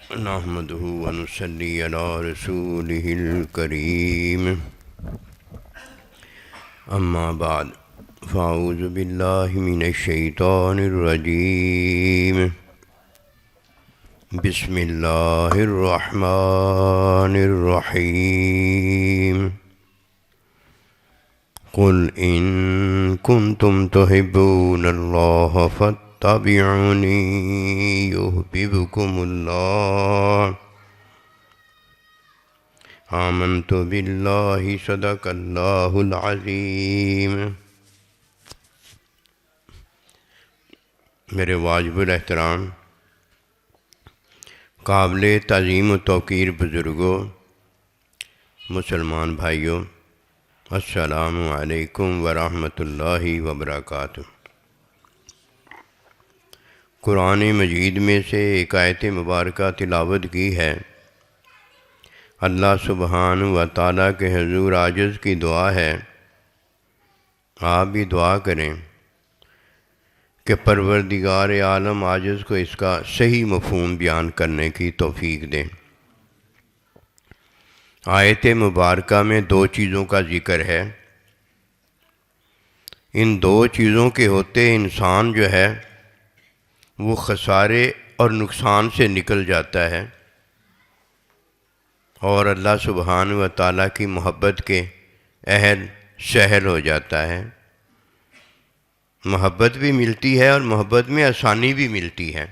نحمده ونصلي على رسوله الكريم أما بعد فأعوذ بالله من الشيطان الرجيم بسم الله الرحمن الرحيم قل إن كنتم تحبون الله فاتبعوني يحببكم الله آمنت بالله صدق الله العظيم۔ میرے واجب الاحترام قابل تعظیم و توقیر بزرگوں، مسلمان بھائیوں، السلام علیکم ورحمۃ اللہ وبرکاتہ۔ قرآن مجید میں سے ایک آیت مبارکہ تلاوت کی ہے۔ اللہ سبحانہ و تعالیٰ کے حضور عاجز کی دعا ہے، آپ بھی دعا کریں کہ پروردگار عالم عاجز کو اس کا صحیح مفہوم بیان کرنے کی توفیق دیں۔ آیت مبارکہ میں دو چیزوں کا ذکر ہے۔ ان دو چیزوں کے ہوتے انسان جو ہے وہ خسارے اور نقصان سے نکل جاتا ہے اور اللہ سبحانہ و تعالیٰ کی محبت کے اہل سہل ہو جاتا ہے۔ محبت بھی ملتی ہے اور محبت میں آسانی بھی ملتی ہے،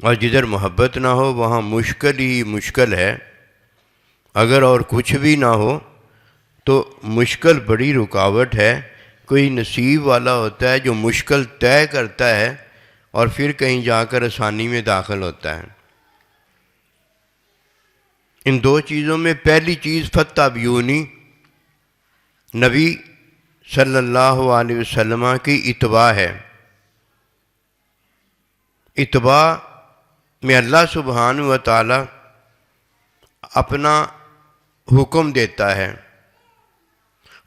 اور جدھر محبت نہ ہو وہاں مشکل ہی مشکل ہے۔ اگر اور کچھ بھی نہ ہو تو مشکل بڑی رکاوٹ ہے۔ کوئی نصیب والا ہوتا ہے جو مشکل طے کرتا ہے اور پھر کہیں جا کر آسانی میں داخل ہوتا ہے۔ ان دو چیزوں میں پہلی چیز فاتبعونی، نبی صلی اللہ علیہ وسلم کی اتباع ہے۔ اتباع میں اللہ سبحانہ و تعالی اپنا حکم دیتا ہے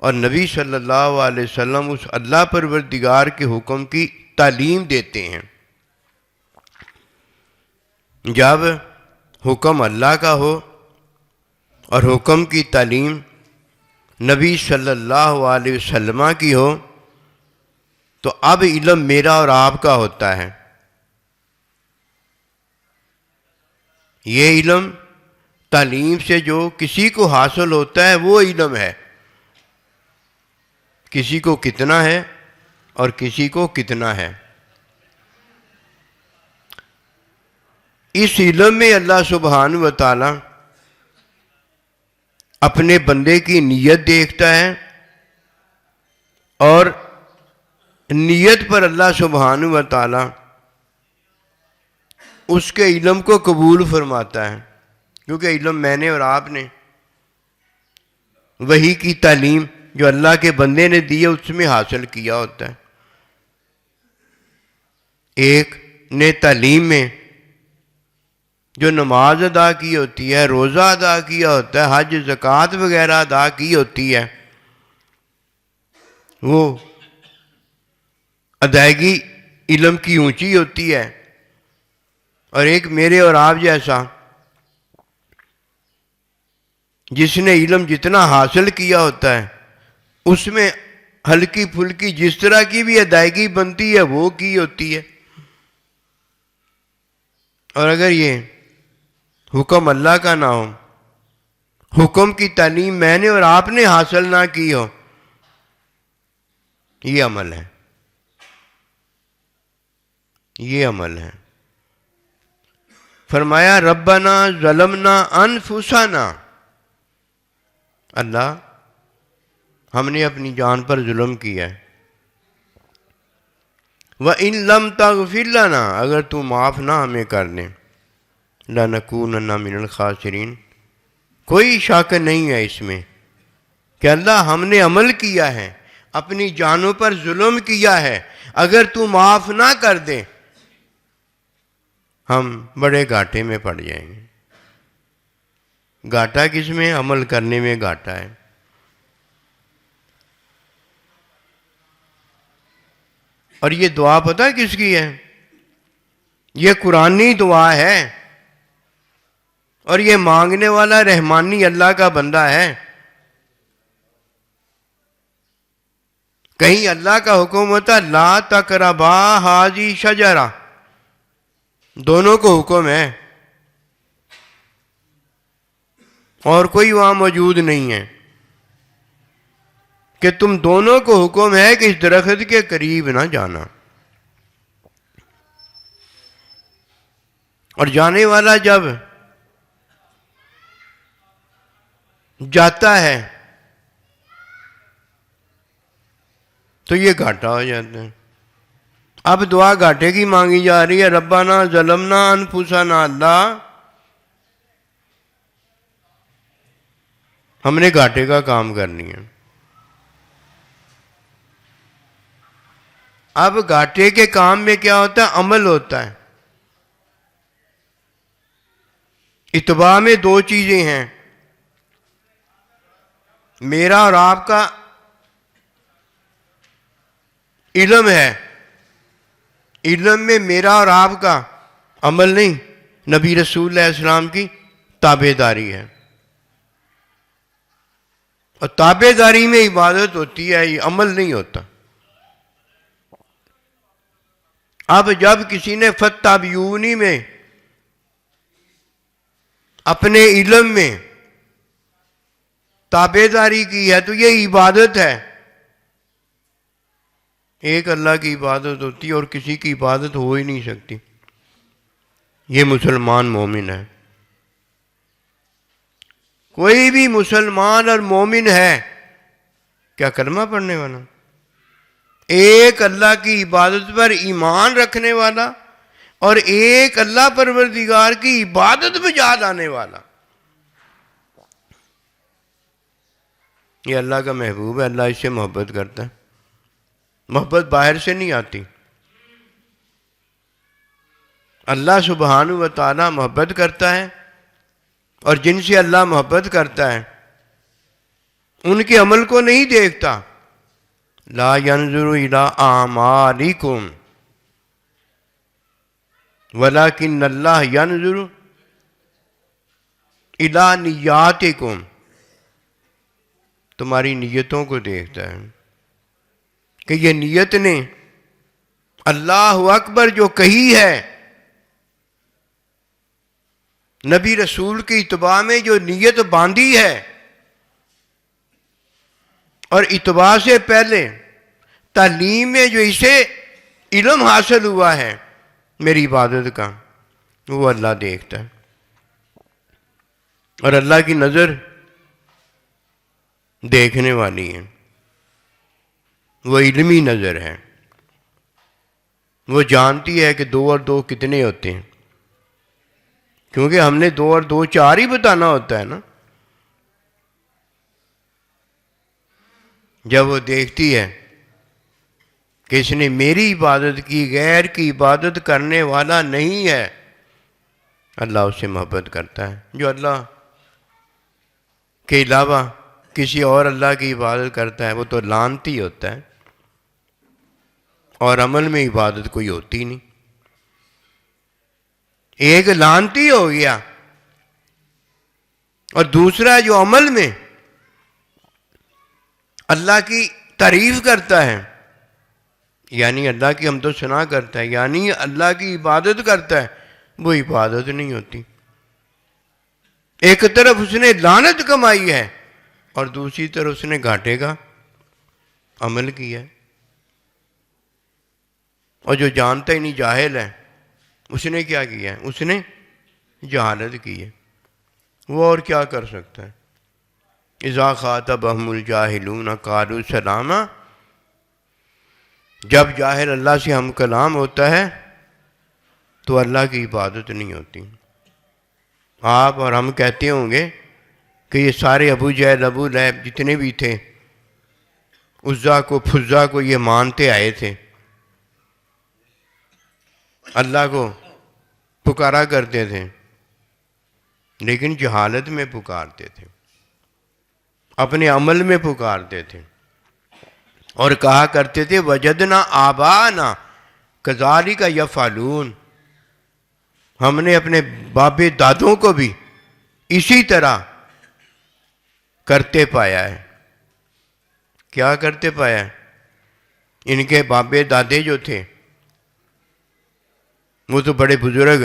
اور نبی صلی اللہ علیہ وسلم اس اللہ پروردگار کے حکم کی تعلیم دیتے ہیں۔ جب حکم اللہ کا ہو اور حکم کی تعلیم نبی صلی اللہ علیہ وسلم کی ہو تو اب علم میرا اور آپ کا ہوتا ہے۔ یہ علم تعلیم سے جو کسی کو حاصل ہوتا ہے وہ علم ہے۔ کسی کو کتنا ہے اور کسی کو کتنا ہے۔ اس علم میں اللہ سبحانہ و تعالی اپنے بندے کی نیت دیکھتا ہے اور نیت پر اللہ سبحانہ و تعالی اس کے علم کو قبول فرماتا ہے، کیونکہ علم میں نے اور آپ نے وحی کی تعلیم جو اللہ کے بندے نے دی ہے اس میں حاصل کیا ہوتا ہے۔ ایک نے تعلیم میں جو نماز ادا کی ہوتی ہے، روزہ ادا کیا ہوتا ہے، حج زکوٰۃ وغیرہ ادا کی ہوتی ہے، وہ ادائیگی علم کی اونچی ہوتی ہے۔ اور ایک میرے اور آپ جیسا جس نے علم جتنا حاصل کیا ہوتا ہے اس میں ہلکی پھلکی جس طرح کی بھی ادائیگی بنتی ہے وہ کی ہوتی ہے۔ اور اگر یہ حکم اللہ کا نہ ہو، حکم کی تعلیم میں نے اور آپ نے حاصل نہ کی ہو، یہ عمل ہے، یہ عمل ہے۔ فرمایا ربنا ظلمنا انفسنا، اللہ ہم نے اپنی جان پر ظلم کیا ہے، وَإِن لَمْ تَغْفِرْ لَنَا، اگر تو معاف نہ ہمیں کر دیں، لَنَكُونَنَّ مِنَ الْخَاسِرِينَ۔ کوئی شک نہیں ہے اس میں کہ اللہ ہم نے عمل کیا ہے، اپنی جانوں پر ظلم کیا ہے، اگر تو معاف نہ کر دے ہم بڑے گھاٹے میں پڑ جائیں گے۔ گھاٹا کس میں؟ عمل کرنے میں گھاٹا ہے۔ اور یہ دعا پتہ کس کی ہے؟ یہ قرآنی دعا ہے، اور یہ مانگنے والا رحمانی اللہ کا بندہ ہے۔ کہیں اللہ کا حکم ہوتا لا تقربا ھذی شجرہ، دونوں کو حکم ہے، اور کوئی وہاں موجود نہیں ہے کہ تم دونوں کو حکم ہے کہ اس درخت کے قریب نہ جانا۔ اور جانے والا جب جاتا ہے تو یہ گھاٹا ہو جاتا ہے۔ اب دعا گھاٹے کی مانگی جا رہی ہے، ربنا ظلمنا انفسنا، اللہ ہم نے گھاٹے کا کام کرنی ہے۔ اب گھاٹے کے کام میں کیا ہوتا ہے؟ عمل ہوتا ہے۔ اتباع میں دو چیزیں ہیں، میرا اور آپ کا علم ہے، علم میں میرا اور آپ کا عمل نہیں، نبی رسول اللہ علیہ السلام کی تابع داری ہے، اور تابع داری میں عبادت ہوتی ہے، یہ عمل نہیں ہوتا۔ اب جب کسی نے فاتبعونی میں اپنے علم میں تابع داری کی ہے تو یہ عبادت ہے۔ ایک اللہ کی عبادت ہوتی ہے اور کسی کی عبادت ہو ہی نہیں سکتی۔ یہ مسلمان مومن ہے۔ کوئی بھی مسلمان اور مومن ہے کیا کلمہ پڑھنے والا، ایک اللہ کی عبادت پر ایمان رکھنے والا اور ایک اللہ پروردگار کی عبادت بجا لانے والا، یہ اللہ کا محبوب ہے، اللہ اس سے محبت کرتا ہے۔ محبت باہر سے نہیں آتی، اللہ سبحانہ و تعالی محبت کرتا ہے، اور جن سے اللہ محبت کرتا ہے ان کے عمل کو نہیں دیکھتا۔ لا ينظر الى اعمالکم ولکن اللہ ينظر الى نیاتکم، تمہاری نیتوں کو دیکھتا ہے کہ یہ نیت نے اللہ اکبر جو کہی ہے، نبی رسول کی اتباع میں جو نیت باندھی ہے، اور اتباع سے پہلے تعلیم میں جو اسے علم حاصل ہوا ہے میری عبادت کا، وہ اللہ دیکھتا ہے۔ اور اللہ کی نظر دیکھنے والی ہے، وہ علمی نظر ہے، وہ جانتی ہے کہ 2 اور 2 کتنے ہوتے ہیں، کیونکہ ہم نے 2 اور 2 4 ہی بتانا ہوتا ہے نا۔ جب وہ دیکھتی ہے کہ اس نے میری عبادت کی، غیر کی عبادت کرنے والا نہیں ہے، اللہ اس سے محبت کرتا ہے۔ جو اللہ کے علاوہ کسی اور اللہ کی عبادت کرتا ہے وہ تو لعنتی ہوتا ہے، اور عمل میں عبادت کوئی ہوتی نہیں۔ ایک لعنتی ہو گیا، اور دوسرا جو عمل میں اللہ کی تعریف کرتا ہے، یعنی اللہ کی حمد و ثنا کرتا ہے، یعنی اللہ کی عبادت کرتا ہے، وہ عبادت نہیں ہوتی۔ ایک طرف اس نے لعنت کمائی ہے اور دوسری طرف اس نے گھاٹے کا عمل کیا ہے۔ اور جو جانتا ہی نہیں، جاہل ہے، اس نے کیا کیا ہے؟ اس نے جہالت کی ہے، وہ اور کیا کر سکتا ہے؟ اذا خاطبهم الجاہلون قالوا سلاما، جب جاہل اللہ سے ہم کلام ہوتا ہے تو اللہ کی عبادت نہیں ہوتی۔ آپ اور ہم کہتے ہوں گے کہ یہ سارے ابو جہل، ابو لہب جتنے بھی تھے، عزا کو پھزا کو یہ مانتے آئے تھے، اللہ کو پکارا کرتے تھے، لیکن جہالت میں پکارتے تھے، اپنے عمل میں پکارتے تھے، اور کہا کرتے تھے وجدنا آبانا کذالک یفعلون، ہم نے اپنے باپ دادوں کو بھی اسی طرح کرتے پایا ہے۔ کیا کرتے پایا ہے؟ ان کے باپ دادے جو تھے وہ تو بڑے بزرگ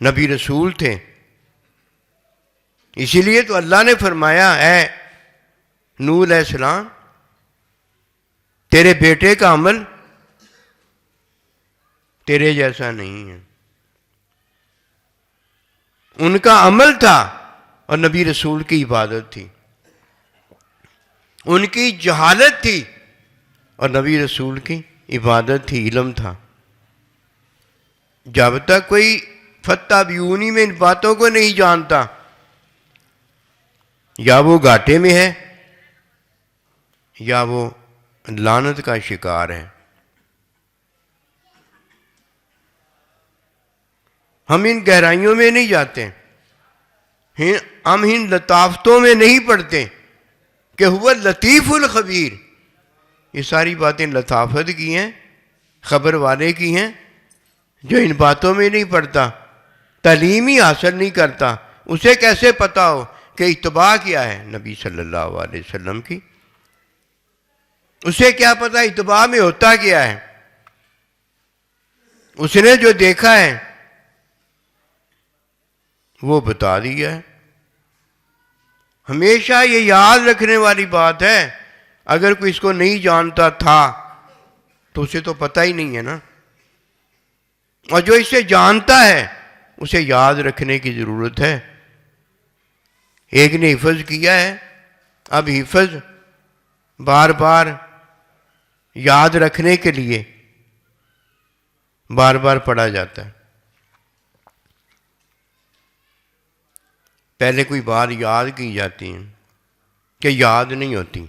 نبی رسول تھے، اسی لیے تو اللہ نے فرمایا اے نوح علیہ السلام تیرے بیٹے کا عمل تیرے جیسا نہیں ہے۔ ان کا عمل تھا اور نبی رسول کی عبادت تھی، ان کی جہالت تھی اور نبی رسول کی عبادت تھی، علم تھا۔ جب تک کوئی فتح بیونی میں ان باتوں کو نہیں جانتا، یا وہ گھاٹے میں ہے یا وہ لعنت کا شکار ہے۔ ہم ان گہرائیوں میں نہیں جاتے، ہم ان لطافتوں میں نہیں پڑھتے کہ ہوا لطیف الخبیر۔ یہ ساری باتیں لطافت کی ہیں، خبر والے کی ہیں۔ جو ان باتوں میں نہیں پڑھتا، تعلیم ہی حاصل نہیں کرتا، اسے کیسے پتا ہو کہ اتباع کیا ہے نبی صلی اللہ علیہ وسلم کی؟ اسے کیا پتا اتباع میں ہوتا کیا ہے؟ اس نے جو دیکھا ہے وہ بتا دیا ہے۔ ہمیشہ یہ یاد رکھنے والی بات ہے، اگر کوئی اس کو نہیں جانتا تھا تو اسے تو پتہ ہی نہیں ہے نا، اور جو اسے جانتا ہے اسے یاد رکھنے کی ضرورت ہے۔ ایک نے حفظ کیا ہے، اب حفظ بار بار یاد رکھنے کے لیے بار بار پڑھا جاتا ہے۔ پہلے کوئی بات یاد کی جاتی ہے کہ یاد نہیں ہوتی،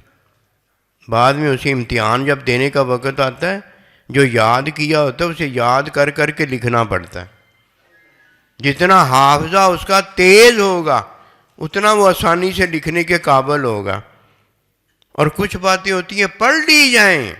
بعد میں اسے امتحان جب دینے کا وقت آتا ہے، جو یاد کیا ہوتا ہے اسے یاد کر کر کے لکھنا پڑتا ہے۔ جتنا حافظہ اس کا تیز ہوگا اتنا وہ آسانی سے لکھنے کے قابل ہوگا۔ اور کچھ باتیں ہوتی ہیں پڑھ لی جائیں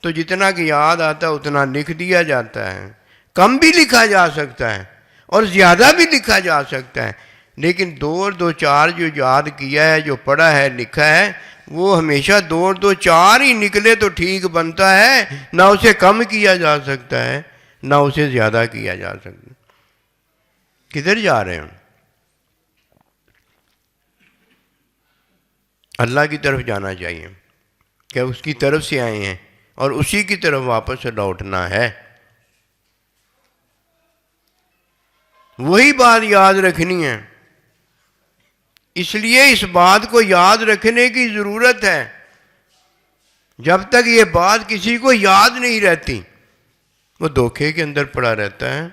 تو جتنا کہ یاد آتا ہے اتنا لکھ دیا جاتا ہے، کم بھی لکھا جا سکتا ہے اور زیادہ بھی لکھا جا سکتا ہے، لیکن دو چار جو یاد کیا ہے، جو پڑھا ہے لکھا ہے، وہ ہمیشہ دو چار ہی نکلے تو ٹھیک بنتا ہے، نہ اسے کم کیا جا سکتا ہے نہ اسے زیادہ کیا جا سکتا ہے۔ کدھر جا رہے ہیں؟ اللہ کی طرف جانا چاہیے کہ اس کی طرف سے آئے ہیں اور اسی کی طرف واپس لوٹنا ہے۔ وہی بات یاد رکھنی ہے، اس لیے اس بات کو یاد رکھنے کی ضرورت ہے۔ جب تک یہ بات کسی کو یاد نہیں رہتی وہ دھوکے کے اندر پڑا رہتا ہے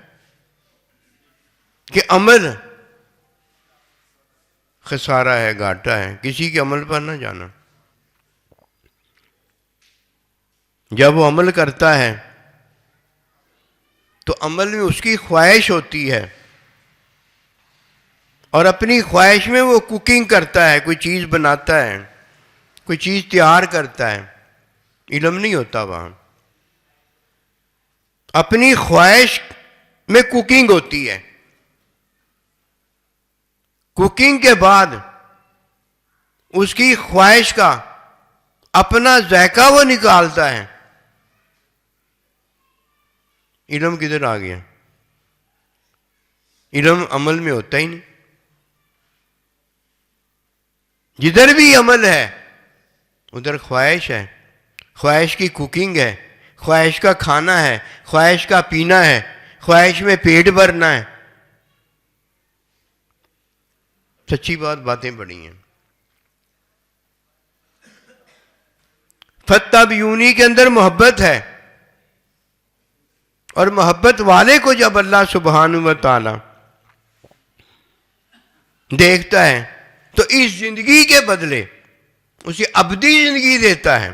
کہ عمل خسارہ ہے، گھاٹا ہے، کسی کے عمل پر نہ جانا۔ جب وہ عمل کرتا ہے تو عمل میں اس کی خواہش ہوتی ہے، اور اپنی خواہش میں وہ کوکنگ کرتا ہے، کوئی چیز بناتا ہے، کوئی چیز تیار کرتا ہے، علم نہیں ہوتا وہاں۔ اپنی خواہش میں کوکنگ ہوتی ہے، کوکنگ کے بعد اس کی خواہش کا اپنا ذائقہ وہ نکالتا ہے۔ علم کدھر آ گیا؟ علم عمل میں ہوتا ہی نہیں۔ جدھر بھی عمل ہے ادھر خواہش ہے، خواہش کی کوکنگ ہے، خواہش کا کھانا ہے، خواہش کا پینا ہے، خواہش میں پیٹ بھرنا ہے۔ سچی باتیں بڑی ہیں۔ فتح بیونی کے اندر محبت ہے، اور محبت والے کو جب اللہ سبحانہ و تعالی دیکھتا ہے تو اس زندگی کے بدلے اسے ابدی زندگی دیتا ہے،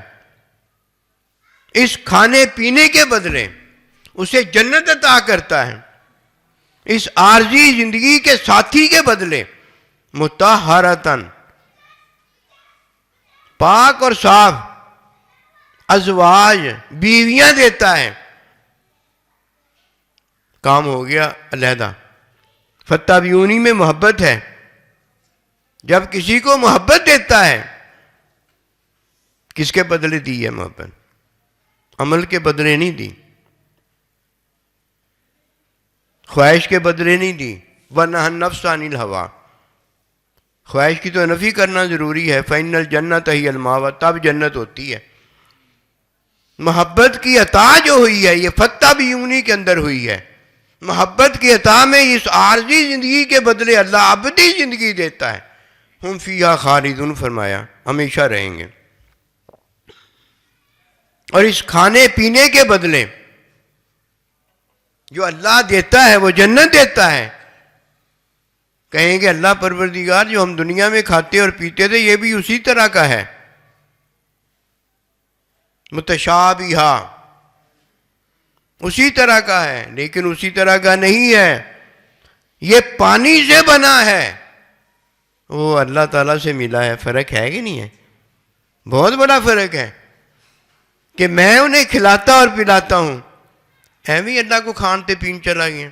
اس کھانے پینے کے بدلے اسے جنت عطا کرتا ہے، اس عارضی زندگی کے ساتھی کے بدلے مطہرتن پاک اور صاف ازواج بیویاں دیتا ہے۔ کام ہو گیا علیحدہ، فتابعونی میں محبت ہے. جب کسی کو محبت دیتا ہے، کس کے بدلے دی ہے محبت؟ عمل کے بدلے نہیں دی، خواہش کے بدلے نہیں دی. وَنَهَى النَّفْسَ عَنِ الْهَوَىٰ، خواہش کی تو نفی کرنا ضروری ہے. فَإِنَّ الْجَنَّةَ هِيَ الْمَأْوَىٰ، تب جنت ہوتی ہے. محبت کی عطا جو ہوئی ہے یہ فتابعونی کے اندر ہوئی ہے. محبت کی عطا میں اس عارضی زندگی کے بدلے اللہ ابدی زندگی دیتا ہے. ہم فیہا خالدون فرمایا، ہمیشہ رہیں گے. اور اس کھانے پینے کے بدلے جو اللہ دیتا ہے وہ جنت دیتا ہے. کہیں گے اللہ پروردگار جو ہم دنیا میں کھاتے اور پیتے تھے یہ بھی اسی طرح کا ہے، متشابہہ، اسی طرح کا ہے. لیکن اسی طرح کا نہیں ہے، یہ پانی سے بنا ہے، وہ اللہ تعالیٰ سے ملا ہے. فرق ہے کہ نہیں ہے؟ بہت بڑا فرق ہے کہ میں انہیں کھلاتا اور پلاتا ہوں، بھی اللہ کو کھانتے پین چلا گیا.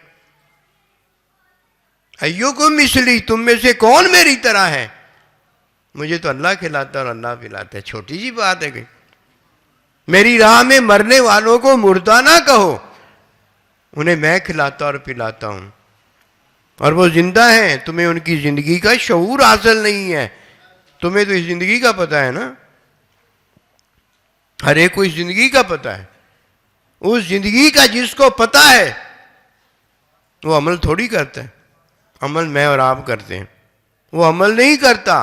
ایوکم مثلی، تم میں سے کون میری طرح ہے؟ مجھے تو اللہ کھلاتا اور اللہ پلاتا ہے. چھوٹی جی بات ہے کہ میری راہ میں مرنے والوں کو مردہ نہ کہو، انہیں میں کھلاتا اور پلاتا ہوں اور وہ زندہ ہیں. تمہیں ان کی زندگی کا شعور حاصل نہیں ہے. تمہیں تو اس زندگی کا پتہ ہے نا، ہر ایک کو اس زندگی کا پتہ ہے. اس زندگی کا جس کو پتہ ہے وہ عمل تھوڑی کرتا ہے. عمل میں اور آپ کرتے ہیں، وہ عمل نہیں کرتا.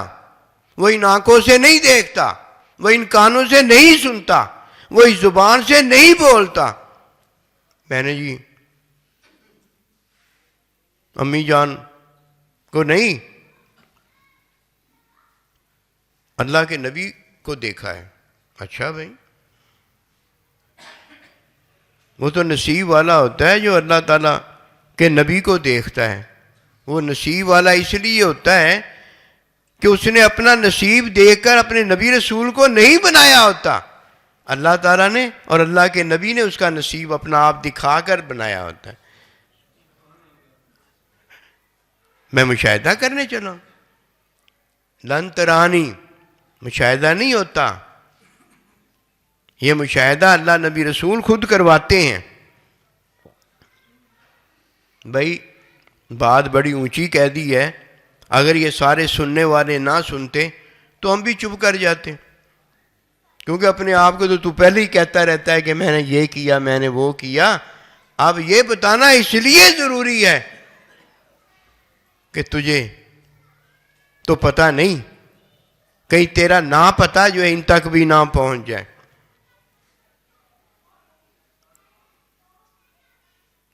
وہ ان آنکھوں سے نہیں دیکھتا، وہ ان کانوں سے نہیں سنتا، وہ اس زبان سے نہیں بولتا. میں نے جی امی جان کو نہیں، اللہ کے نبی کو دیکھا ہے. اچھا بھائی، وہ تو نصیب والا ہوتا ہے جو اللہ تعالیٰ کے نبی کو دیکھتا ہے. وہ نصیب والا اس لیے ہوتا ہے کہ اس نے اپنا نصیب دیکھ کر اپنے نبی رسول کو نہیں بنایا ہوتا. اللہ تعالیٰ نے اور اللہ کے نبی نے اس کا نصیب اپنا آپ دکھا کر بنایا ہوتا ہے. میں مشاہدہ کرنے چلا ہوں، لن ترانی، مشاہدہ نہیں ہوتا. یہ مشاہدہ اللہ نبی رسول خود کرواتے ہیں. بھائی بات بڑی اونچی کہہ دی ہے، اگر یہ سارے سننے والے نہ سنتے تو ہم بھی چپ کر جاتے، کیونکہ اپنے آپ کو تو تو پہلے ہی کہتا رہتا ہے کہ میں نے یہ کیا، میں نے وہ کیا. اب یہ بتانا اس لیے ضروری ہے کہ تجھے تو پتہ نہیں، کہیں تیرا نہ پتہ جو ہے ان تک بھی نہ پہنچ جائے.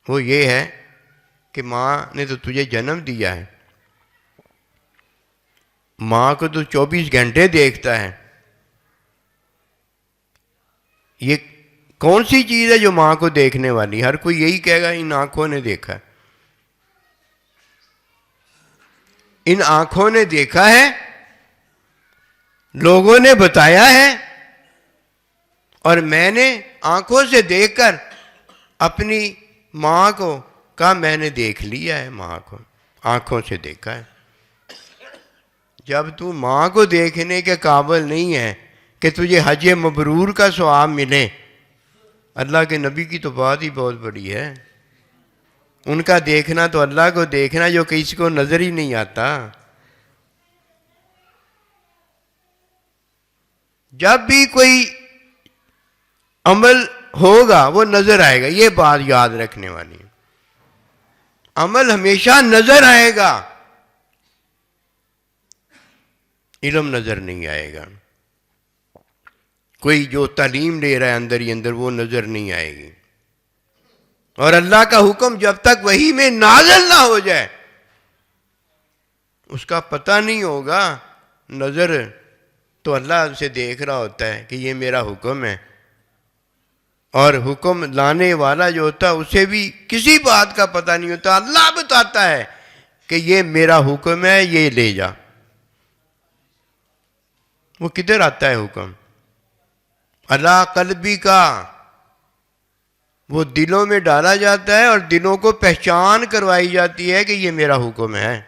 وہ یہ ہے کہ ماں نے تو تجھے جنم دیا ہے، ماں کو تو 24 گھنٹے دیکھتا ہے. یہ کون سی چیز ہے جو ماں کو دیکھنے والی؟ ہر کوئی یہی کہے گا ان آنکھوں نے دیکھا ہے، ان آنکھوں نے دیکھا ہے، لوگوں نے بتایا ہے، اور میں نے آنکھوں سے دیکھ کر اپنی ماں کو کہا میں نے دیکھ لیا ہے. ماں کو آنکھوں سے دیکھا ہے. جب تو ماں کو دیکھنے کے قابل نہیں ہے کہ تجھے حج مبرور کا ثواب ملے، اللہ کے نبی کی تو بات ہی بہت بڑی ہے. ان کا دیکھنا تو اللہ کو دیکھنا جو کسی کو نظر ہی نہیں آتا. جب بھی کوئی عمل ہوگا وہ نظر آئے گا، یہ بات یاد رکھنے والی ہے. عمل ہمیشہ نظر آئے گا، علم نظر نہیں آئے گا. کوئی جو تعلیم لے رہا ہے اندر ہی اندر وہ نظر نہیں آئے گی. اور اللہ کا حکم جب تک وحی میں نازل نہ ہو جائے اس کا پتہ نہیں ہوگا. نظر تو اللہ سے دیکھ رہا ہوتا ہے کہ یہ میرا حکم ہے، اور حکم لانے والا جو ہوتا ہے اسے بھی کسی بات کا پتہ نہیں ہوتا. اللہ بتاتا ہے کہ یہ میرا حکم ہے، یہ لے جا. وہ کدھر آتا ہے حکم؟ اللہ قلبی کا، وہ دلوں میں ڈالا جاتا ہے اور دلوں کو پہچان کروائی جاتی ہے کہ یہ میرا حکم ہے.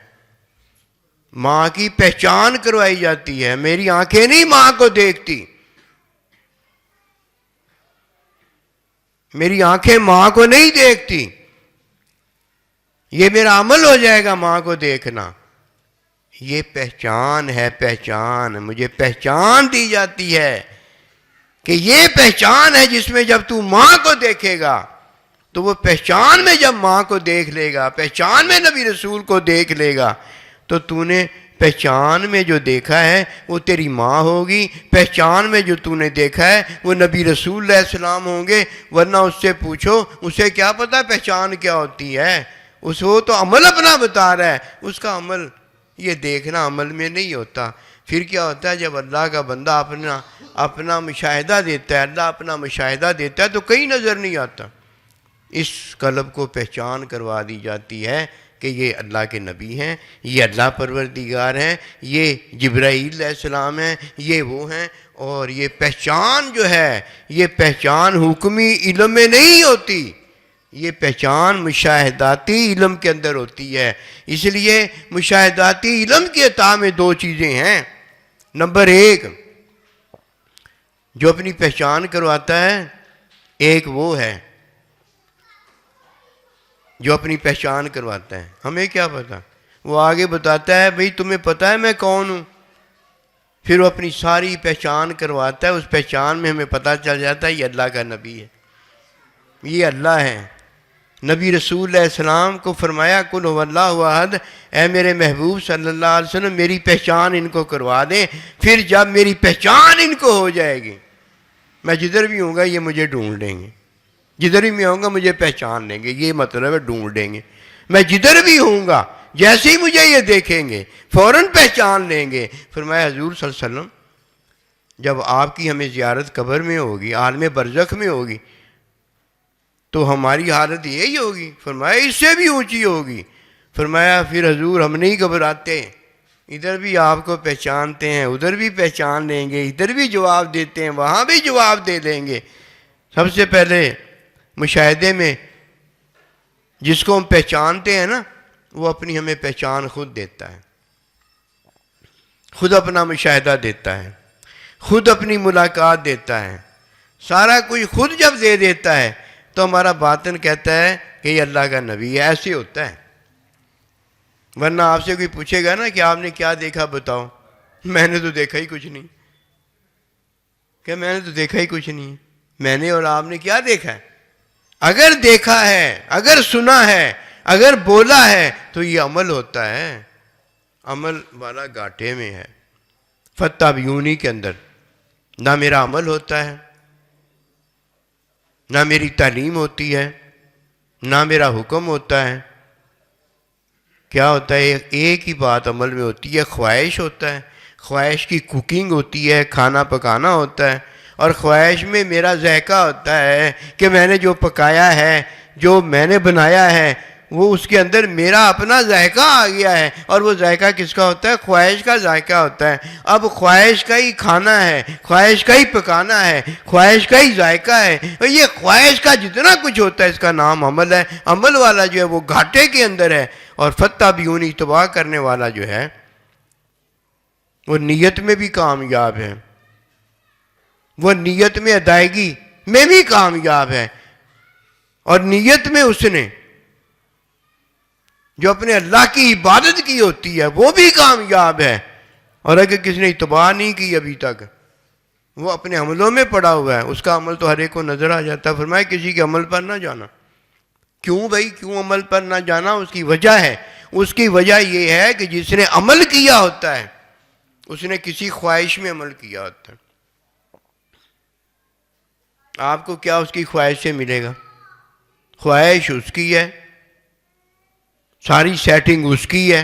ماں کی پہچان کروائی جاتی ہے. میری آنکھیں نہیں ماں کو دیکھتی، میری آنکھیں ماں کو نہیں دیکھتی. یہ میرا عمل ہو جائے گا ماں کو دیکھنا. یہ پہچان ہے، پہچان. مجھے پہچان دی جاتی ہے کہ یہ پہچان ہے جس میں جب تو ماں کو دیکھے گا تو وہ پہچان میں جب ماں کو دیکھ لے گا، پہچان میں نبی رسول کو دیکھ لے گا، تو تو نے پہچان میں جو دیکھا ہے وہ تیری ماں ہوگی. پہچان میں جو تو نے دیکھا ہے وہ نبی رسول علیہ السلام ہوں گے. ورنہ اس سے پوچھو، اسے کیا پتا پہچان کیا ہوتی ہے؟ وہ تو عمل اپنا بتا رہا ہے. اس کا عمل، یہ دیکھنا عمل میں نہیں ہوتا. پھر کیا ہوتا ہے جب اللہ کا بندہ اپنا مشاہدہ دیتا ہے، اللہ اپنا مشاہدہ دیتا ہے تو کہیں نظر نہیں آتا. اس قلب کو پہچان کروا دی جاتی ہے کہ یہ اللہ کے نبی ہیں، یہ اللہ پروردگار ہیں، یہ جبرائیل علیہ السلام ہیں، یہ وہ ہیں. اور یہ پہچان جو ہے، یہ پہچان حکمی علم میں نہیں ہوتی، یہ پہچان مشاہداتی علم کے اندر ہوتی ہے. اس لیے مشاہداتی علم کی عطا میں دو چیزیں ہیں. نمبر ایک جو اپنی پہچان کرواتا ہے، ایک وہ ہے جو اپنی پہچان کرواتا ہے. ہمیں کیا پتا؟ وہ آگے بتاتا ہے بھئی تمہیں پتہ ہے میں کون ہوں. پھر وہ اپنی ساری پہچان کرواتا ہے. اس پہچان میں ہمیں پتہ چل جاتا ہے یہ اللہ کا نبی ہے، یہ اللہ ہے. نبی رسول علیہ السلام کو فرمایا قل هو اللہ احد، اے میرے محبوب صلی اللہ علیہ وسلم میری پہچان ان کو کروا دیں. پھر جب میری پہچان ان کو ہو جائے گی، میں جدھر بھی ہوں گا یہ مجھے ڈھونڈ لیں گے، جدھر بھی میں ہوں گا مجھے پہچان لیں گے. یہ مطلب ہے ڈھونڈ لیں گے. میں جدھر بھی ہوں گا جیسے ہی مجھے یہ دیکھیں گے فوراً پہچان لیں گے. فرمایا حضور صلی اللہ علیہ وسلم جب آپ کی ہمیں زیارت قبر میں ہوگی، عالم برزخ میں ہوگی، تو ہماری حالت یہی ہوگی. فرمایا اس سے بھی اونچی ہوگی. فرمایا پھر حضور ہم نہیں گھبراتے، ادھر بھی آپ کو پہچانتے ہیں، ادھر بھی پہچان لیں گے، ادھر بھی جواب دیتے ہیں، وہاں بھی جواب دے دیں گے. سب سے پہلے مشاہدے میں جس کو ہم پہچانتے ہیں نا، وہ اپنی ہمیں پہچان خود دیتا ہے، خود اپنا مشاہدہ دیتا ہے، خود اپنی ملاقات دیتا ہے. سارا کچھ خود جب دے دیتا ہے تو ہمارا باطن کہتا ہے کہ یہ اللہ کا نبی ہے. ایسے ہوتا ہے. ورنہ آپ سے کوئی پوچھے گا نا کہ آپ نے کیا دیکھا بتاؤ، میں نے تو دیکھا ہی کچھ نہیں. کہ میں نے تو دیکھا ہی کچھ نہیں. میں نے اور آپ نے کیا دیکھا ہے؟ اگر دیکھا ہے، اگر سنا ہے، اگر بولا ہے تو یہ عمل ہوتا ہے. عمل والا گھاٹے میں ہے. فتح بیونی کے اندر نہ میرا عمل ہوتا ہے، نہ میری تعلیم ہوتی ہے، نہ میرا حکم ہوتا ہے. کیا ہوتا ہے؟ ایک ہی بات عمل میں ہوتی ہے، خواہش ہوتا ہے. خواہش کی کوکنگ ہوتی ہے، کھانا پکانا ہوتا ہے. اور خواہش میں میرا ذائقہ ہوتا ہے کہ میں نے جو پکایا ہے، جو میں نے بنایا ہے، وہ اس کے اندر میرا اپنا ذائقہ آ گیا ہے. اور وہ ذائقہ کس کا ہوتا ہے؟ خواہش کا ذائقہ ہوتا ہے. اب خواہش کا ہی کھانا ہے، خواہش کا ہی پکانا ہے، خواہش کا ہی ذائقہ ہے. اور یہ خواہش کا جتنا کچھ ہوتا ہے اس کا نام عمل ہے. عمل والا جو ہے وہ گھاٹے کے اندر ہے. اور فتح بیونی تباہ کرنے والا جو ہے وہ نیت میں بھی کامیاب ہے، وہ نیت میں ادائیگی میں بھی کامیاب ہے. اور نیت میں اس نے جو اپنے اللہ کی عبادت کی ہوتی ہے وہ بھی کامیاب ہے. اور اگر کسی نے اتباع نہیں کی ابھی تک، وہ اپنے عملوں میں پڑا ہوا ہے، اس کا عمل تو ہر ایک کو نظر آ جاتا ہے. فرمایا کسی کے عمل پر نہ جانا. کیوں بھائی، کیوں عمل پر نہ جانا؟ اس کی وجہ ہے. اس کی وجہ یہ ہے کہ جس نے عمل کیا ہوتا ہے اس نے کسی خواہش میں عمل کیا ہوتا ہے. آپ کو کیا اس کی خواہش سے ملے گا؟ خواہش اس کی ہے، ساری سیٹنگ اس کی ہے.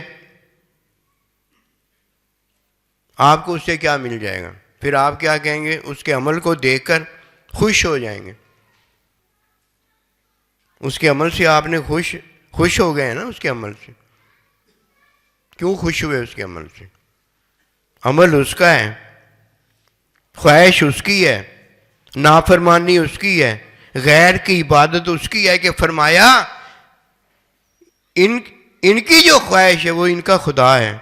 آپ کو اس سے کیا مل جائے گا؟ پھر آپ کیا کہیں گے؟ اس کے عمل کو دیکھ کر خوش ہو جائیں گے. اس کے عمل سے آپ نے خوش ہو گئے ہیں نا. اس کے عمل سے کیوں خوش ہوئے؟ اس کے عمل سے. عمل اس کا ہے، خواہش اس کی ہے، نافرمانی اس کی ہے. غیر کی عبادت اس کی ہے کہ فرمایا ان کی جو خواہش ہے وہ ان کا خدا ہے،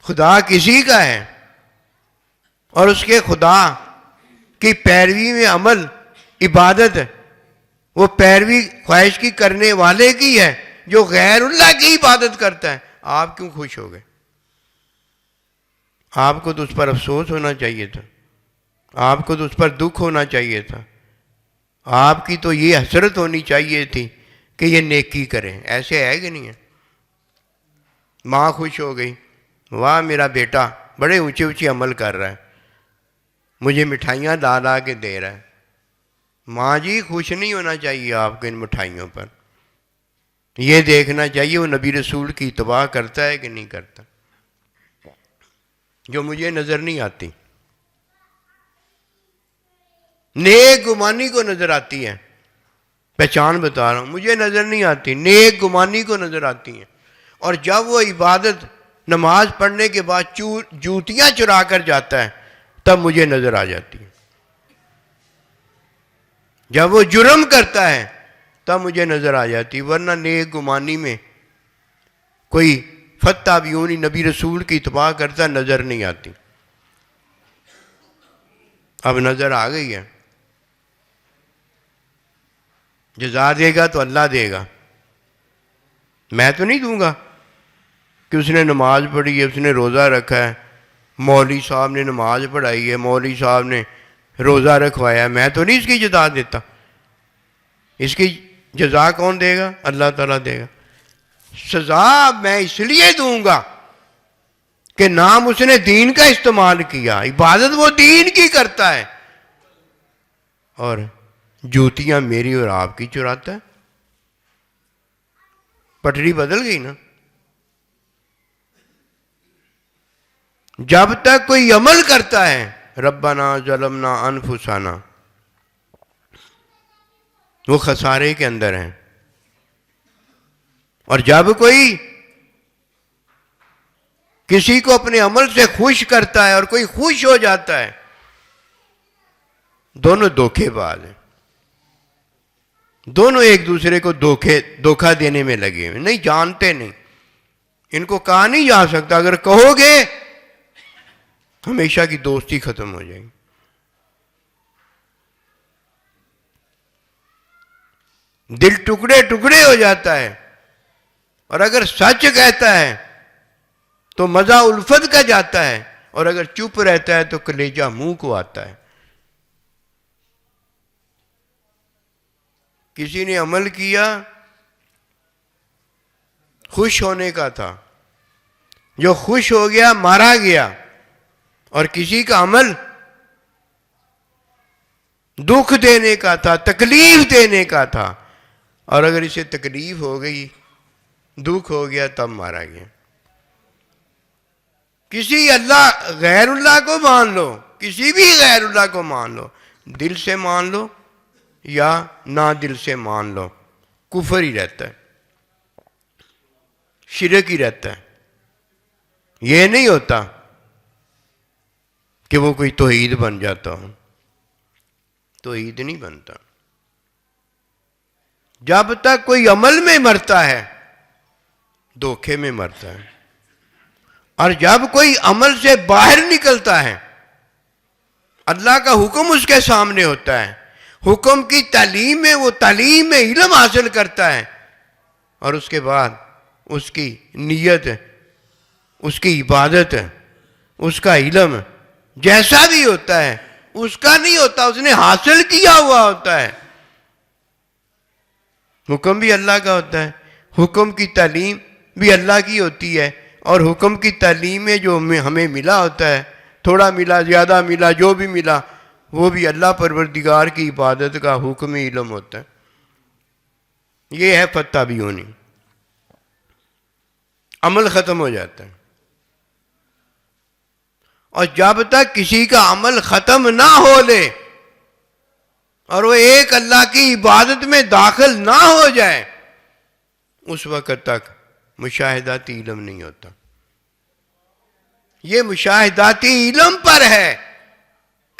خدا کسی کا ہے، اور اس کے خدا کی پیروی میں عمل عبادت وہ پیروی خواہش کی کرنے والے کی ہے جو غیر اللہ کی عبادت کرتا ہے۔ آپ کیوں خوش ہو گئے؟ آپ کو تو اس پر افسوس ہونا چاہیے تھا، آپ کو تو اس پر دکھ ہونا چاہیے تھا، آپ کی تو یہ حسرت ہونی چاہیے تھی کہ یہ نیکی کریں۔ ایسے ہے کہ نہیں ہے؟ ماں خوش ہو گئی، واہ میرا بیٹا بڑے اونچے اونچے عمل کر رہا ہے، مجھے مٹھائیاں لا لا کے دے رہا ہے۔ ماں جی خوش نہیں ہونا چاہیے آپ کو ان مٹھائیوں پر، یہ دیکھنا چاہیے وہ نبی رسول کی اتباع کرتا ہے کہ نہیں کرتا، جو مجھے نظر نہیں آتی۔ نیک گمانی کو نظر آتی ہے، پہچان بتا رہا ہوں، مجھے نظر نہیں آتی، نیک گمانی کو نظر آتی ہیں۔ اور جب وہ عبادت نماز پڑھنے کے بعد جوتیاں چرا کر جاتا ہے تب مجھے نظر آ جاتی ہے، جب وہ جرم کرتا ہے تب مجھے نظر آ جاتی، ورنہ نیک گمانی میں کوئی فتح بیونی نبی رسول کی اتباع کرتا نظر نہیں آتی۔ اب نظر آ گئی ہے، جزا دے گا تو اللہ دے گا، میں تو نہیں دوں گا کہ اس نے نماز پڑھی ہے، اس نے روزہ رکھا ہے، مولوی صاحب نے نماز پڑھائی ہے، مولوی صاحب نے روزہ رکھوایا ہے، میں تو نہیں اس کی جزا دیتا۔ اس کی جزا کون دے گا؟ اللہ تعالیٰ دے گا۔ سزا میں اس لیے دوں گا کہ نام اس نے دین کا استعمال کیا، عبادت وہ دین کی کرتا ہے، اور جوتیاں میری اور آپ کی چراتا ہے۔ پٹری بدل گئی نا۔ جب تک کوئی عمل کرتا ہے ربنا ظلمنا انفسنا، وہ خسارے کے اندر ہیں، اور جب کوئی کسی کو اپنے عمل سے خوش کرتا ہے اور کوئی خوش ہو جاتا ہے، دونوں دھوکے باز ہیں، دونوں ایک دوسرے کو دھوکہ دینے میں لگے ہوئے، نہیں جانتے نہیں، ان کو کہا نہیں جا سکتا، اگر کہو گے ہمیشہ کی دوستی ختم ہو جائے گی۔ دل ٹکڑے ٹکڑے ہو جاتا ہے، اور اگر سچ کہتا ہے تو مزہ الفت کا جاتا ہے، اور اگر چپ رہتا ہے تو کلیجہ منہ کو آتا ہے۔ کسی نے عمل کیا خوش ہونے کا تھا، جو خوش ہو گیا مارا گیا، اور کسی کا عمل دکھ دینے کا تھا، تکلیف دینے کا تھا، اور اگر اسے تکلیف ہو گئی دکھ ہو گیا تب مارا گیا۔ کسی غیر اللہ کو مان لو، کسی بھی غیر اللہ کو مان لو، دل سے مان لو یا نہ دل سے مان لو، کفر ہی رہتا ہے، شرک ہی رہتا ہے۔ یہ نہیں ہوتا کہ وہ کوئی توحید بن جاتا ہو، توحید نہیں بنتا۔ جب تک کوئی عمل میں مرتا ہے دھوکے میں مرتا ہے، اور جب کوئی عمل سے باہر نکلتا ہے اللہ کا حکم اس کے سامنے ہوتا ہے، حکم کی تعلیم میں وہ تعلیم میں علم حاصل کرتا ہے، اور اس کے بعد اس کی نیت، اس کی عبادت، اس کا علم جیسا بھی ہوتا ہے اس کا نہیں ہوتا، اس نے حاصل کیا ہوا ہوتا ہے۔ حکم بھی اللہ کا ہوتا ہے، حکم کی تعلیم بھی اللہ کی ہوتی ہے، اور حکم کی تعلیم میں جو ہمیں ملا ہوتا ہے، تھوڑا ملا زیادہ ملا جو بھی ملا، وہ بھی اللہ پروردگار کی عبادت کا حکم علم ہوتا ہے۔ یہ ہے فتح بیونی، عمل ختم ہو جاتا ہے۔ اور جب تک کسی کا عمل ختم نہ ہو لے اور وہ ایک اللہ کی عبادت میں داخل نہ ہو جائے، اس وقت تک مشاہداتی علم نہیں ہوتا۔ یہ مشاہداتی علم پر ہے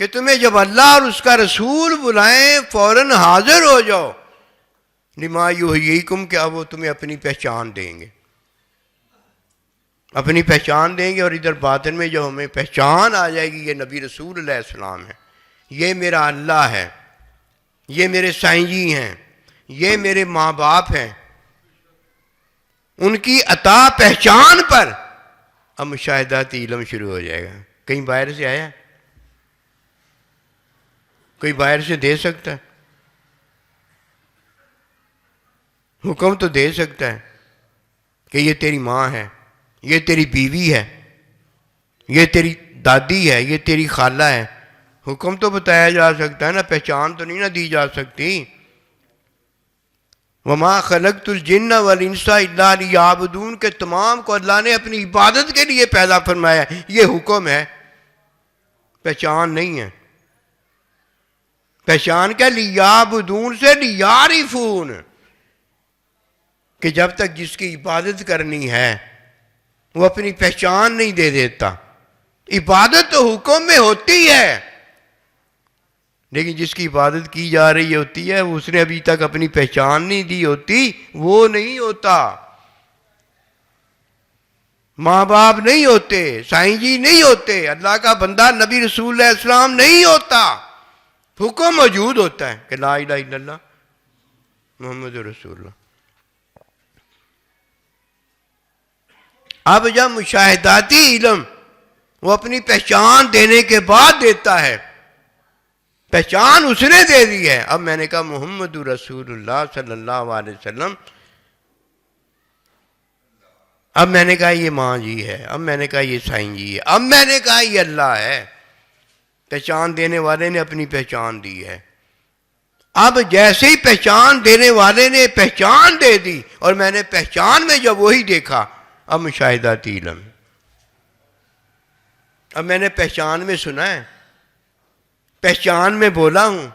کہ تمہیں جب اللہ اور اس کا رسول بلائیں فوراً حاضر ہو جاؤ، لما یحییکم، کیا وہ تمہیں اپنی پہچان دیں گے، اپنی پہچان دیں گے۔ اور ادھر باطن میں جو ہمیں پہچان آ جائے گی، یہ نبی رسول علیہ السلام ہے، یہ میرا اللہ ہے، یہ میرے سائیں جی ہیں، یہ میرے ماں باپ ہیں، ان کی عطا پہچان پر اب مشاہداتی علم شروع ہو جائے گا۔ کہیں باہر سے آیا؟ کوئی باہر سے دے سکتا ہے؟ حکم تو دے سکتا ہے کہ یہ تیری ماں ہے، یہ تیری بیوی ہے، یہ تیری دادی ہے، یہ تیری خالہ ہے، حکم تو بتایا جا سکتا ہے نا، پہچان تو نہیں نہ دی جا سکتی۔ وَمَا خَلَقْتُ الْجِنَّ وَالْإِنسَ إِلَّا لِيَعْبُدُونَ، کہ تمام کو اللہ نے اپنی عبادت کے لیے پیدا فرمایا، یہ حکم ہے، پہچان نہیں ہے۔ پہچان کیا؟ لِيَعْبُدُونَ سے لِيَعْرِفُونَ، کہ جب تک جس کی عبادت کرنی ہے وہ اپنی پہچان نہیں دے دیتا۔ عبادت تو حکم میں ہوتی ہے، لیکن جس کی عبادت کی جا رہی ہوتی ہے اس نے ابھی تک اپنی پہچان نہیں دی ہوتی، وہ نہیں ہوتا۔ ماں باپ نہیں ہوتے، سائیں جی نہیں ہوتے، اللہ کا بندہ نبی رسول علیہ السلام نہیں ہوتا، حکم موجود ہوتا ہے کہ لا الہ الا اللہ محمد رسول اللہ۔ اب جب مشاہداتی علم وہ اپنی پہچان دینے کے بعد دیتا ہے، پہچان اس نے دے دی ہے، اب میں نے کہا محمد رسول اللہ صلی اللہ علیہ وسلم، اب میں نے کہا یہ ماں جی ہے، اب میں نے کہا یہ سائیں جی ہے، اب میں نے کہا یہ اللہ ہے۔ پہچان دینے والے نے اپنی پہچان دی ہے۔ اب جیسے ہی پہچان دینے والے نے پہچان دے دی اور میں نے پہچان میں جب وہی دیکھا، اب مشاہداتی علم۔ اب میں نے پہچان میں سنا ہے، پہچان میں بولا ہوں،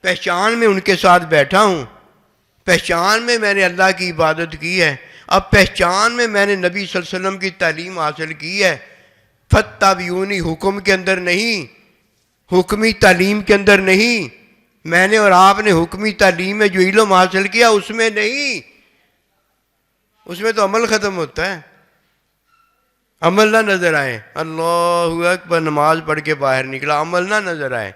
پہچان میں ان کے ساتھ بیٹھا ہوں، پہچان میں نے اللہ کی عبادت کی ہے، اب پہچان میں نے نبی صلی اللہ علیہ وسلم کی تعلیم حاصل کی ہے۔ فاتبعونی حکم کے اندر نہیں، حکمی تعلیم کے اندر نہیں، میں نے اور آپ نے حکمی تعلیم میں جو علم حاصل کیا اس میں نہیں، اس میں تو عمل ختم ہوتا ہے۔ عمل نہ نظر آئے، اللہ اکبر نماز پڑھ کے باہر نکلا، عمل نہ نظر آئے،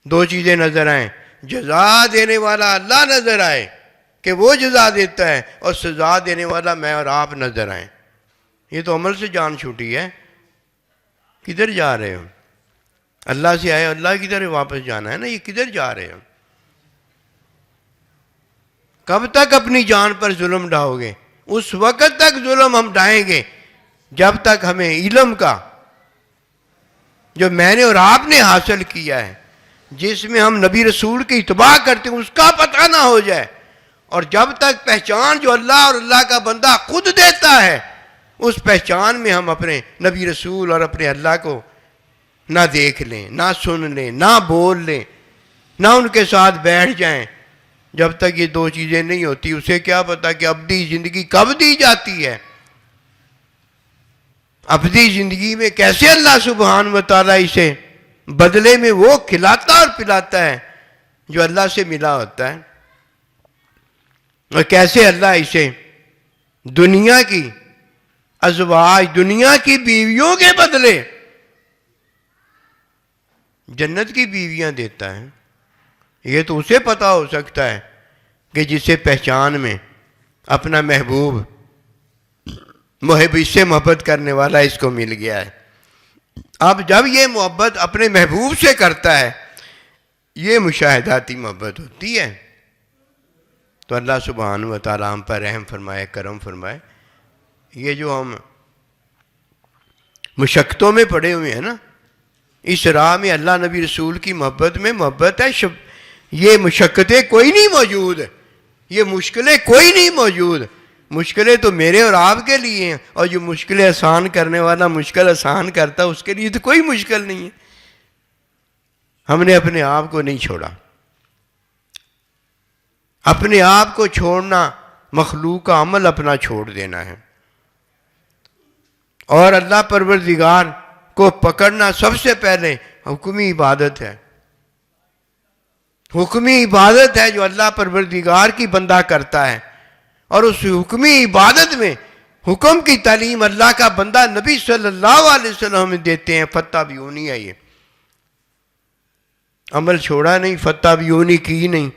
دو چیزیں نظر آئیں، جزا دینے والا اللہ نظر آئے کہ وہ جزا دیتا ہے، اور سزا دینے والا میں اور آپ نظر آئیں۔ یہ تو عمل سے جان چھوٹی ہے۔ کدھر جا رہے ہو؟ اللہ سے آئے، اللہ کی طرف واپس جانا ہے نا، یہ کدھر جا رہے ہو؟ کب تک اپنی جان پر ظلم ڈھاؤ گے؟ اس وقت تک ظلم ہم ڈھائیں گے جب تک ہمیں علم کا جو میں نے اور آپ نے حاصل کیا ہے، جس میں ہم نبی رسول کی اتباع کرتے ہیں، اس کا پتہ نہ ہو جائے۔ اور جب تک پہچان جو اللہ اور اللہ کا بندہ خود دیتا ہے، اس پہچان میں ہم اپنے نبی رسول اور اپنے اللہ کو نہ دیکھ لیں، نہ سن لیں، نہ بول لیں، نہ ان کے ساتھ بیٹھ جائیں، جب تک یہ دو چیزیں نہیں ہوتی اسے کیا پتا کہ ابدی زندگی کب دی جاتی ہے۔ ابدی زندگی میں کیسے اللہ سبحانہ و تعالیٰ اسے بدلے میں وہ کھلاتا اور پلاتا ہے جو اللہ سے ملا ہوتا ہے، اور کیسے اللہ اسے دنیا کی ازواج، دنیا کی بیویوں کے بدلے جنت کی بیویاں دیتا ہے۔ یہ تو اسے پتہ ہو سکتا ہے کہ جسے پہچان میں اپنا محبوب محب اس سے محبت کرنے والا اس کو مل گیا ہے۔ اب جب یہ محبت اپنے محبوب سے کرتا ہے، یہ مشاہداتی محبت ہوتی ہے، تو اللہ سبحانہ و تعالیٰ ہم پر رحم فرمائے، کرم فرمائے۔ یہ جو ہم مشقتوں میں پڑے ہوئے ہیں نا، اس راہ میں اللہ نبی رسول کی محبت میں محبت ہے، یہ مشقتیں کوئی نہیں موجود، یہ مشکلیں کوئی نہیں موجود۔ مشکلیں تو میرے اور آپ کے لیے ہیں، اور جو مشکلیں آسان کرنے والا مشکل آسان کرتا ہے اس کے لیے تو کوئی مشکل نہیں ہے۔ ہم نے اپنے آپ کو نہیں چھوڑا، اپنے آپ کو چھوڑنا مخلوق کا عمل اپنا چھوڑ دینا ہے، اور اللہ پروردگار کو پکڑنا سب سے پہلے حکمی عبادت ہے، حکمی عبادت ہے جو اللہ پروردگار کی بندہ کرتا ہے، اور اس حکمی عبادت میں حکم کی تعلیم اللہ کا بندہ نبی صلی اللہ علیہ وسلم دیتے ہیں۔ فتح بیونی ہے یہ، عمل چھوڑا نہیں، فتح بیونی کی نہیں،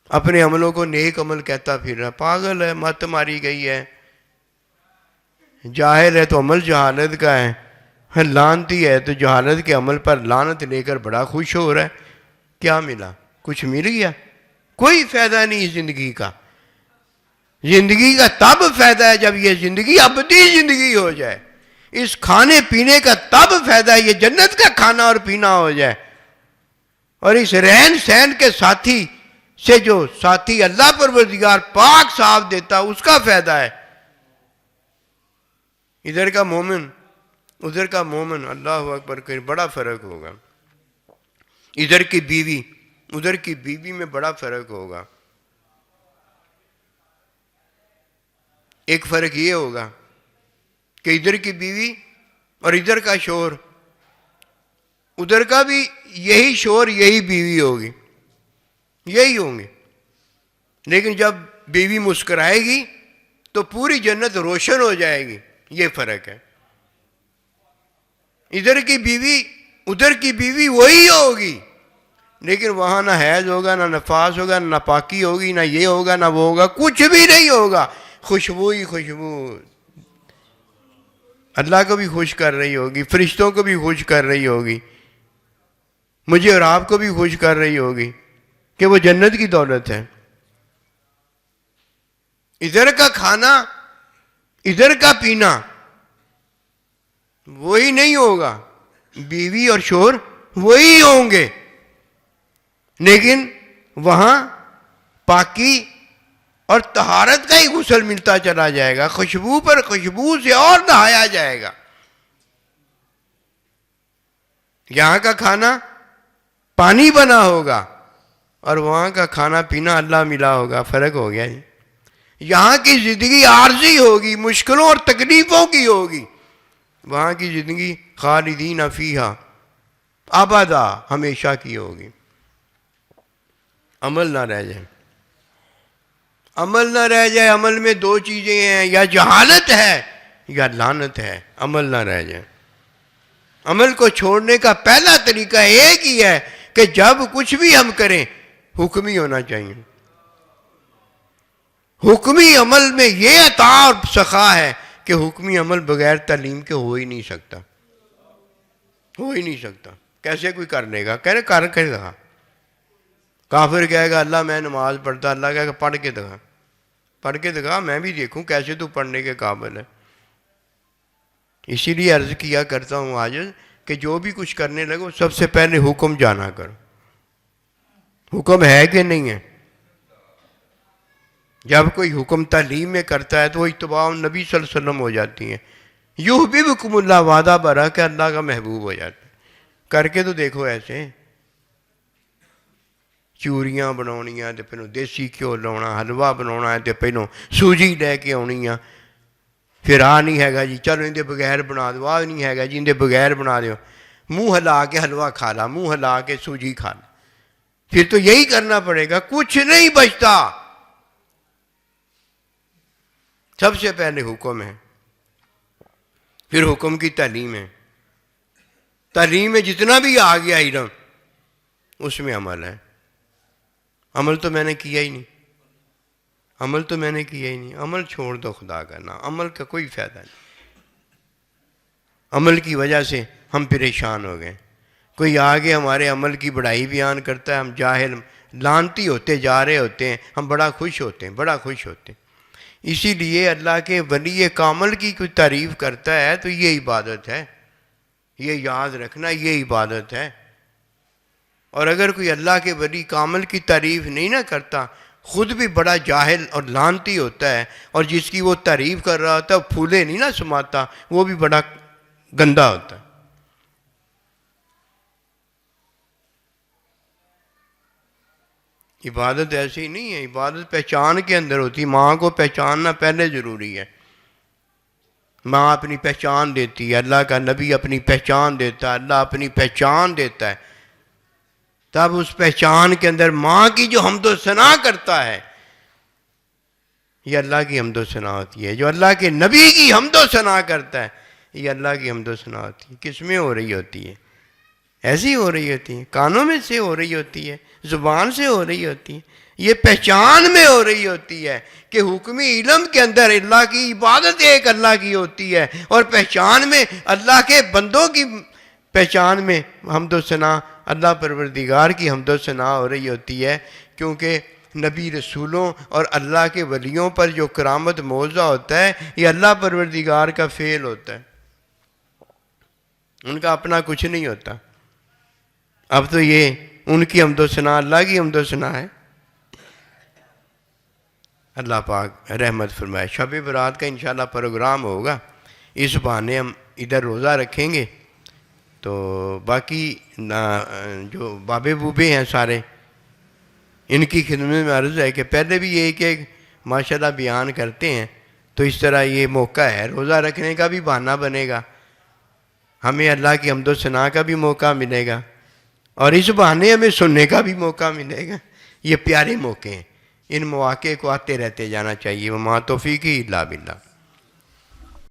اپنے عملوں کو نیک عمل کہتا پھر رہا، پاگل ہے، مت ماری گئی ہے، جاہل ہے تو عمل جہالت کا ہے، لعنتی ہے تو جہالت کے عمل پر لعنت لے کر بڑا خوش ہو رہا ہے۔ کیا ملا؟ کچھ مل گیا؟ کوئی فائدہ نہیں زندگی کا۔ زندگی کا تب فائدہ ہے جب یہ زندگی ابدی زندگی ہو جائے، اس کھانے پینے کا تب فائدہ ہے یہ جنت کا کھانا اور پینا ہو جائے، اور اس رہن سہن کے ساتھی سے جو ساتھی اللہ پروردگار پاک صاف دیتا اس کا فائدہ ہے۔ ادھر کا مومن ادھر کا مومن، اللہ اکبر، کہ بڑا فرق ہوگا۔ ادھر کی بیوی ادھر کی بیوی میں بڑا فرق ہوگا۔ ایک فرق یہ ہوگا کہ ادھر کی بیوی اور ادھر کا شوہر، ادھر کا بھی یہی شوہر یہی بیوی ہوگی، یہی ہوں گے، لیکن جب بیوی مسکرائے گی تو پوری جنت روشن ہو جائے گی، یہ فرق ہے۔ ادھر کی بیوی ادھر کی بیوی وہی ہوگی، لیکن وہاں نہ حیض ہوگا، نہ نفاس ہوگا، نہ پاکی ہوگی، نہ یہ ہوگا نہ وہ ہوگا، کچھ بھی نہیں ہوگا، خوشبو ہی خوشبو، اللہ کو بھی خوش کر رہی ہوگی، فرشتوں کو بھی خوش کر رہی ہوگی، مجھے اور آپ کو بھی خوش کر رہی ہوگی کہ وہ جنت کی دولت ہے۔ ادھر کا کھانا ادھر کا پینا وہی نہیں ہوگا، بیوی اور شوہر وہی ہوں گے، لیکن وہاں پاکی اور طہارت کا ہی غسل ملتا چلا جائے گا، خوشبو پر خوشبو سے اور نہایا جائے گا۔ یہاں کا کھانا پانی بنا ہوگا اور وہاں کا کھانا پینا اللہ ملا ہوگا، فرق ہو گیا جی۔ یہاں کی زندگی عارضی ہوگی، مشکلوں اور تکلیفوں کی ہوگی، وہاں کی زندگی خالدین فیہا ابدا، ہمیشہ کی ہوگی۔ عمل نہ رہ جائے، عمل نہ رہ جائے۔ عمل میں دو چیزیں ہیں، یا جہالت ہے یا لعنت ہے، عمل نہ رہ جائے۔ عمل کو چھوڑنے کا پہلا طریقہ ایک ہی ہے کہ جب کچھ بھی ہم کریں حکمی ہونا چاہیے۔ حکمی عمل میں یہ عطا اور سخا ہے کہ حکمی عمل بغیر تعلیم کے ہو ہی نہیں سکتا، ہو ہی نہیں سکتا۔ کیسے کوئی کر لے گا؟ کہہ کر کے دکھا۔ کافر کہے گا اللہ میں نماز پڑھتا، اللہ کہے گا پڑھ کے دکھا، پڑھ کے دکھا، میں بھی دیکھوں کیسے تو پڑھنے کے قابل ہے۔ اسی لیے عرض کیا کرتا ہوں آج کہ جو بھی کچھ کرنے لگو سب سے پہلے حکم جانا کرو، حکم ہے کہ نہیں ہے۔ جب کوئی حکم تعلیم میں کرتا ہے تو وہ اتباع نبی صلی اللہ علیہ وسلم ہو جاتی ہیں۔ یحببکم اللہ، وعدہ برا کہ اللہ کا محبوب ہو جاتا ہے۔ کر کے تو دیکھو ایسے، چوریاں بناؤنیاں تے پہلو دیسی گھیو لاؤنا، حلوہ بناؤنا ہے تے پہلو سوجی لے کے آنی، پھر آ نہیں ہے گا جی چلو اندے بغیر بنا دو، آ نہیں ہے گا جی اندے بغیر بنا دو، منہ ہلا کے حلوہ کھا لا، منہ ہلا کے سوجی کھا لا، پھر تو یہی کرنا پڑے گا، کچھ نہیں بچتا۔ سب سے پہلے حکم ہے، پھر حکم کی تعلیم ہے۔ تعلیم میں جتنا بھی آ گیا علم اس میں عمل ہے۔ عمل تو میں نے کیا ہی نہیں، عمل تو میں نے کیا ہی نہیں، عمل چھوڑ دو خدا کا نام، عمل کا کوئی فائدہ نہیں۔ عمل کی وجہ سے ہم پریشان ہو گئے۔ کوئی آگے ہمارے عمل کی بڑائی بیان کرتا ہے، ہم جاہل لعنتی ہوتے جا رہے ہوتے ہیں، ہم بڑا خوش ہوتے ہیں، بڑا خوش ہوتے ہیں۔ اسی لیے اللہ کے ولی کامل کی کوئی تعریف کرتا ہے تو یہ عبادت ہے، یہ یاد رکھنا، یہ عبادت ہے۔ اور اگر کوئی اللہ کے ولی کامل کی تعریف نہیں نہ کرتا، خود بھی بڑا جاہل اور لعنتی ہوتا ہے، اور جس کی وہ تعریف کر رہا ہوتا ہے وہ پھولے نہیں نہ سماتا، وہ بھی بڑا گندا ہوتا ہے۔ عبادت ایسی نہیں ہے، عبادت پہچان کے اندر ہوتی، ماں کو پہچاننا پہلے ضروری ہے۔ ماں اپنی پہچان دیتی ہے، اللہ کا نبی اپنی پہچان دیتا ہے، اللہ اپنی پہچان دیتا ہے، تب اس پہچان کے اندر ماں کی جو حمد و ثنا کرتا ہے یہ اللہ کی حمد و ثنا ہوتی ہے، جو اللہ کے نبی کی حمد و ثنا کرتا ہے یہ اللہ کی حمد و ثنا ہوتی ہے۔ کس میں ہو رہی ہوتی ہے؟ ایسی ہو رہی ہوتی ہے، کانوں میں سے ہو رہی ہوتی ہے، زبان سے ہو رہی ہوتی ہے، یہ پہچان میں ہو رہی ہوتی ہے کہ حکمی علم کے اندر اللہ کی عبادت ایک اللہ کی ہوتی ہے، اور پہچان میں اللہ کے بندوں کی پہچان میں حمد و ثنا اللہ پروردگار کی حمد و ثنا ہو رہی ہوتی ہے، کیونکہ نبی رسولوں اور اللہ کے ولیوں پر جو کرامت موضع ہوتا ہے یہ اللہ پروردگار کا فعل ہوتا ہے، ان کا اپنا کچھ نہیں ہوتا۔ اب تو یہ ان کی حمد و ثنا اللہ کی حمد و ثنا ہے۔ اللہ پاک رحمت فرمائے۔ شب برات کا انشاءاللہ پروگرام ہوگا، اس بہانے ہم ادھر روزہ رکھیں گے، تو باقی جو بابے بوبے ہیں سارے، ان کی خدمت میں عرض ہے کہ پہلے بھی یہ کہ ماشاءاللہ بیان کرتے ہیں، تو اس طرح یہ موقع ہے، روزہ رکھنے کا بھی بہانہ بنے گا، ہمیں اللہ کی حمد و ثنا کا بھی موقع ملے گا، اور اس بہانے ہمیں سننے کا بھی موقع ملے گا۔ یہ پیارے موقع ہیں، ان مواقع کو آتے رہتے جانا چاہیے۔ وما توفیقی الا باللہ۔